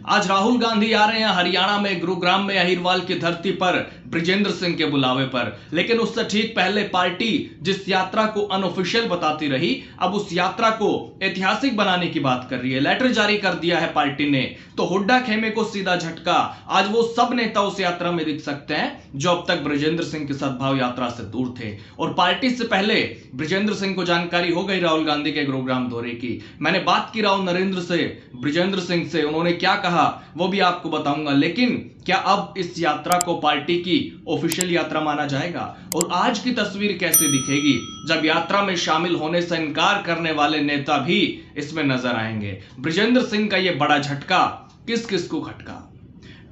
आज राहुल गांधी आ रहे हैं हरियाणा में गुरुग्राम में अहिरवाल की धरती पर बृजेंद्र सिंह के बुलावे पर। लेकिन उससे ठीक पहले पार्टी जिस यात्रा को अनऑफिशियल बताती रही, अब उस यात्रा को ऐतिहासिक बनाने की बात कर रही है। लेटर जारी कर दिया है पार्टी ने, तो हुड्डा खेमे को सीधा झटका। आज वो सब नेता उस यात्रा में दिख सकते हैं जो अब तक बृजेंद्र सिंह की सद्भाव यात्रा से दूर थे। और पार्टी से पहले बृजेंद्र सिंह को जानकारी हो गई राहुल गांधी के गुरुग्राम दौरे की। मैंने बात की राव नरेंद्र से, बृजेंद्र सिंह से, उन्होंने क्या कहा वो भी आपको बताऊंगा। लेकिन क्या अब इस यात्रा को पार्टी की ऑफिशियल यात्रा माना जाएगा? और आज की तस्वीर कैसे दिखेगी जब यात्रा में शामिल होने से इनकार करने वाले नेता भी इसमें नजर आएंगे? बृजेंद्र सिंह का यह बड़ा झटका किस किस को खटका?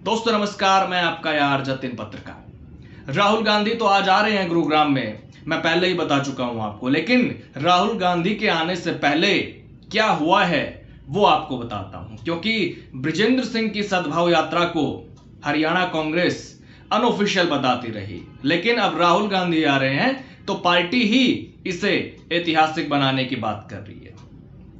दोस्तों नमस्कार, मैं आपका यार जतिन पत्रकार। राहुल गांधी तो आज आ रहे हैं गुरुग्राम में, मैं पहले ही बता चुका हूं आपको। लेकिन राहुल गांधी के आने से पहले क्या हुआ है वो आपको बताता हूं, क्योंकि बृजेंद्र सिंह की सद्भाव यात्रा को हरियाणा कांग्रेस अनऑफिशियल बताती रही। लेकिन अब राहुल गांधी आ रहे हैं तो पार्टी ही इसे ऐतिहासिक बनाने की बात कर रही है,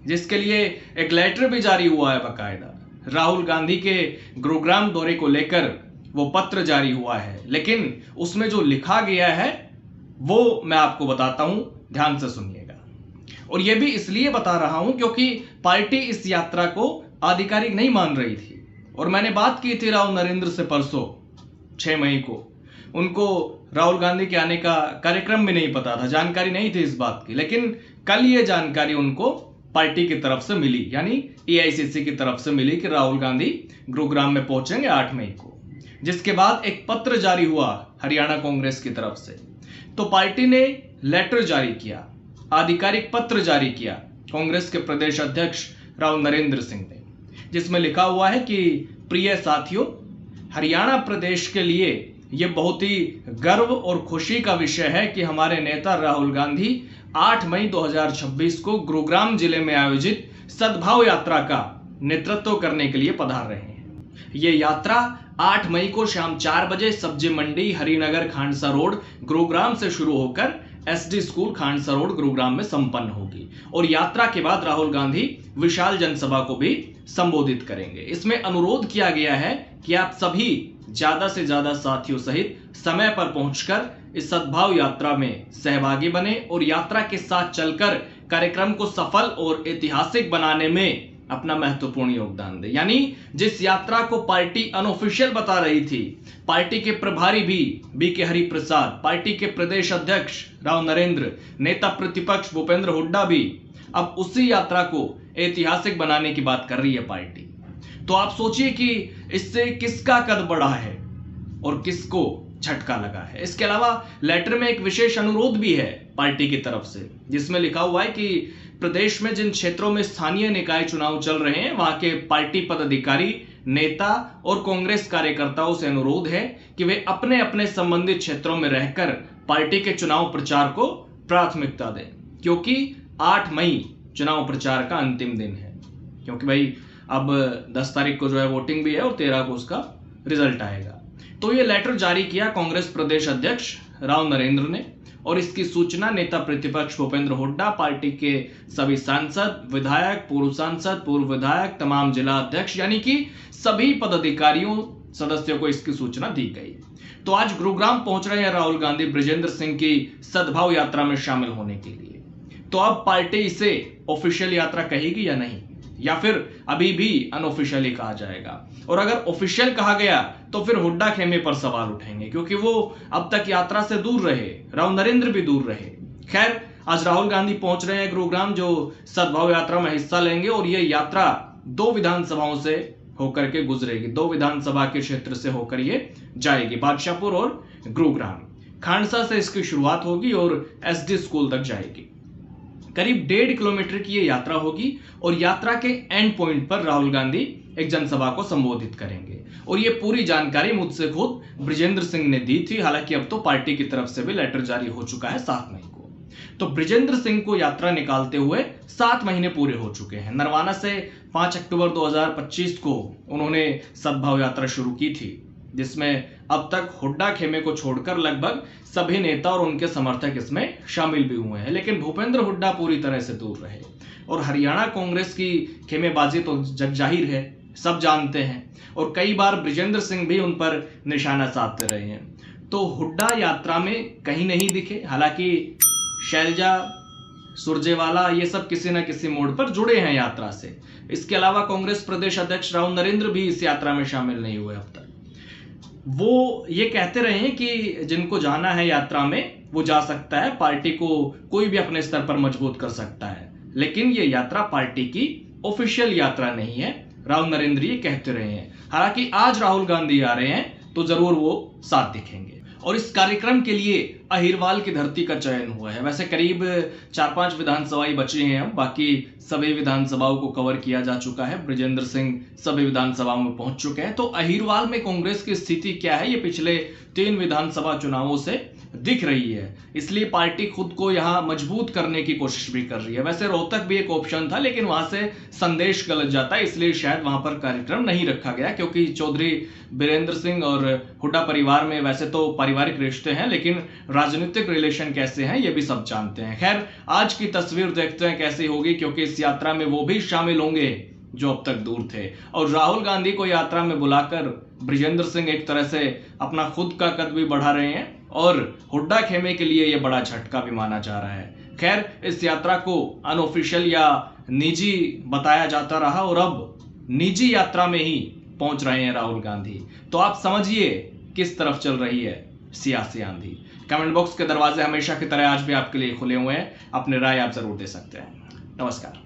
जिसके लिए एक लेटर भी जारी हुआ है। बाकायदा राहुल गांधी के गुरुग्राम दौरे को लेकर वो पत्र जारी हुआ है, लेकिन उसमें जो लिखा गया है वो मैं आपको बताता हूं, ध्यान से सुनिएगा। और यह भी इसलिए बता रहा हूं क्योंकि पार्टी इस यात्रा को आधिकारिक नहीं मान रही थी। और मैंने बात की थी राव नरेंद्र से परसों 6 मई को। उनको राहुल गांधी के आने का कार्यक्रम भी नहीं पता था, जानकारी नहीं थी इस बात की। लेकिन कल ये जानकारी उनको पार्टी की तरफ से मिली, यानी एआईसीसी की तरफ से मिली कि राहुल गांधी गुरुग्राम में पहुंचेंगे 8 मई को। जिसके बाद एक पत्र जारी हुआ हरियाणा कांग्रेस की तरफ से। तो पार्टी ने लेटर जारी किया, आधिकारिक पत्र जारी किया कांग्रेस के प्रदेश अध्यक्ष राव नरेंद्र सिंह ने, जिसमें लिखा हुआ है कि प्रिय साथियों, हरियाणा प्रदेश के लिए यह बहुत ही गर्व और खुशी का विषय है कि हमारे नेता राहुल गांधी 8 मई 2026 को गुरुग्राम जिले में आयोजित सद्भाव यात्रा का नेतृत्व करने के लिए पधार रहे हैं। यह यात्रा 8 मई को शाम 4 बजे सब्जी मंडी हरिनगर खांडसा रोड गुरुग्राम से शुरू होकर SD school Khandsa road Gurugram में संपन्न होगी। और यात्रा के बाद राहुल गांधी विशाल जनसभा को भी संबोधित करेंगे। इसमें अनुरोध किया गया है कि आप सभी ज्यादा से ज्यादा साथियों सहित समय पर पहुंचकर इस सद्भाव यात्रा में सहभागी बने और यात्रा के साथ चलकर कार्यक्रम को सफल और ऐतिहासिक बनाने में अपना महत्वपूर्ण योगदान दे। यानी जिस यात्रा को पार्टी अनऑफिशियल बता रही थी, पार्टी के प्रभारी भी बीके हरिप्रसाद, पार्टी के प्रदेश अध्यक्ष राव नरेंद्र, नेता प्रतिपक्ष भूपेंद्र हुड्डा भी अब उसी यात्रा को ऐतिहासिक बनाने की बात कर रही है पार्टी। तो आप सोचिए कि इससे किसका कद बढ़ा है और किसको झटका लगा है। इसके अलावा लेटर में एक विशेष अनुरोध भी है पार्टी की तरफ से, जिसमें लिखा हुआ है कि प्रदेश में जिन क्षेत्रों में स्थानीय निकाय चुनाव चल रहे हैं, वहां के पार्टी पदाधिकारी, नेता और कांग्रेस कार्यकर्ताओं से अनुरोध है कि वे अपने अपने संबंधित क्षेत्रों में रहकर पार्टी के चुनाव प्रचार को प्राथमिकता दें, क्योंकि 8 मई चुनाव प्रचार का अंतिम दिन है। क्योंकि भाई अब 10 तारीख को जो है वोटिंग भी है और 13 को उसका रिजल्ट आएगा। तो ये लेटर जारी किया कांग्रेस प्रदेश अध्यक्ष राव नरेंद्र ने, और इसकी सूचना नेता प्रतिपक्ष भूपेंद्र हुड्डा, पार्टी के सभी सांसद, विधायक, पूर्व सांसद, पूर्व विधायक, तमाम जिला अध्यक्ष, यानी कि सभी पदाधिकारियों, सदस्यों को इसकी सूचना दी गई। तो आज गुरुग्राम पहुंच रहे हैं राहुल गांधी बृजेंद्र सिंह की सद्भाव यात्रा में शामिल होने के लिए। तो अब पार्टी इसे ऑफिशियल यात्रा कहेगी या नहीं, या फिर अभी भी अनऑफिशियल ही कहा जाएगा? और अगर ऑफिशियल कहा गया तो फिर हुड्डा खेमे पर सवाल उठेंगे, क्योंकि वो अब तक यात्रा से दूर रहे, राव नरेंद्र भी दूर रहे। खैर, आज राहुल गांधी पहुंच रहे हैं गुरुग्राम, जो सद्भाव यात्रा में हिस्सा लेंगे। और यह यात्रा 2 विधानसभाओं से होकर के गुजरेगी, 2 विधानसभा के क्षेत्र से होकर ये जाएगी, बादशाहपुर और गुरुग्राम। खांडसा से इसकी शुरुआत होगी और एसडी स्कूल तक जाएगी। करीब 1.5 किलोमीटर की ये यात्रा होगी और यात्रा के एंड पॉइंट पर राहुल गांधी एक जनसभा को संबोधित करेंगे। और ये पूरी जानकारी मुझसे खुद बृजेंद्र सिंह ने दी थी। हालांकि अब तो पार्टी की तरफ से भी लेटर जारी हो चुका है 7 मई को। तो बृजेंद्र सिंह को यात्रा निकालते हुए 7 महीने पूरे हो चुके हैं। नरवाना से 5 अक्टूबर 2025 को उन्होंने सद्भाव यात्रा शुरू की थी, जिसमें अब तक हुड्डा खेमे को छोड़कर लगभग सभी नेता और उनके समर्थक इसमें शामिल भी हुए हैं। लेकिन भूपेंद्र हुड्डा पूरी तरह से दूर रहे। और हरियाणा कांग्रेस की खेमेबाजी तो जग जाहिर है सब जानते हैं, और कई बार बृजेंद्र सिंह भी उन पर निशाना साधते रहे हैं। तो हुड्डा यात्रा में कहीं नहीं दिखे। हालांकि शैलजा, सुरजेवाला ये सब किसी न किसी मोड़ पर जुड़े हैं यात्रा से। इसके अलावा कांग्रेस प्रदेश अध्यक्ष राहुल नरेंद्र भी इस यात्रा में शामिल नहीं हुए अब तक। वो ये कहते रहे हैं कि जिनको जाना है यात्रा में वो जा सकता है, पार्टी को कोई भी अपने स्तर पर मजबूत कर सकता है, लेकिन ये यात्रा पार्टी की ऑफिशियल यात्रा नहीं है, राहुल नरेंद्र ये कहते रहे हैं। हालांकि आज राहुल गांधी आ रहे हैं तो जरूर वो साथ दिखेंगे। और इस कार्यक्रम के लिए अहिरवाल की धरती का चयन हुआ है। वैसे करीब 4-5 विधानसभाएं बची हैं, अब बाकी सभी विधानसभाओं को कवर किया जा चुका है। बृजेंद्र सिंह सभी विधानसभाओं में पहुंच चुके हैं। तो अहिरवाल में कांग्रेस की स्थिति क्या है, ये पिछले 3 विधानसभा चुनावों से दिख रही है। इसलिए पार्टी खुद को यहां मजबूत करने की कोशिश भी कर रही है। वैसे रोहतक भी एक ऑप्शन था, लेकिन वहां से संदेश गलत जाता है, इसलिए शायद वहां पर कार्यक्रम नहीं रखा गया, क्योंकि चौधरी बीरेंद्र सिंह और हुड्डा परिवार में वैसे तो पारिवारिक रिश्ते हैं, लेकिन राजनीतिक रिलेशन कैसे हैं ये भी सब जानते हैं। खैर, आज की तस्वीर देखते हैं कैसी होगी, क्योंकि इस यात्रा में वो भी शामिल होंगे जो अब तक दूर थे। और राहुल गांधी को यात्रा में बुलाकर बृजेंद्र सिंह एक तरह से अपना खुद का कद भी बढ़ा रहे हैं, और हुड्डा खेमे के लिए यह बड़ा झटका भी माना जा रहा है। खैर, इस यात्रा को अनऑफिशियल या निजी बताया जाता रहा, और अब निजी यात्रा में ही पहुंच रहे हैं राहुल गांधी। तो आप समझिए किस तरफ चल रही है सियासी आंधी। कमेंट बॉक्स के दरवाजे हमेशा की तरह आज भी आपके लिए खुले हुए हैं। अपने राय आप जरूर दे सकते हैं। नमस्कार।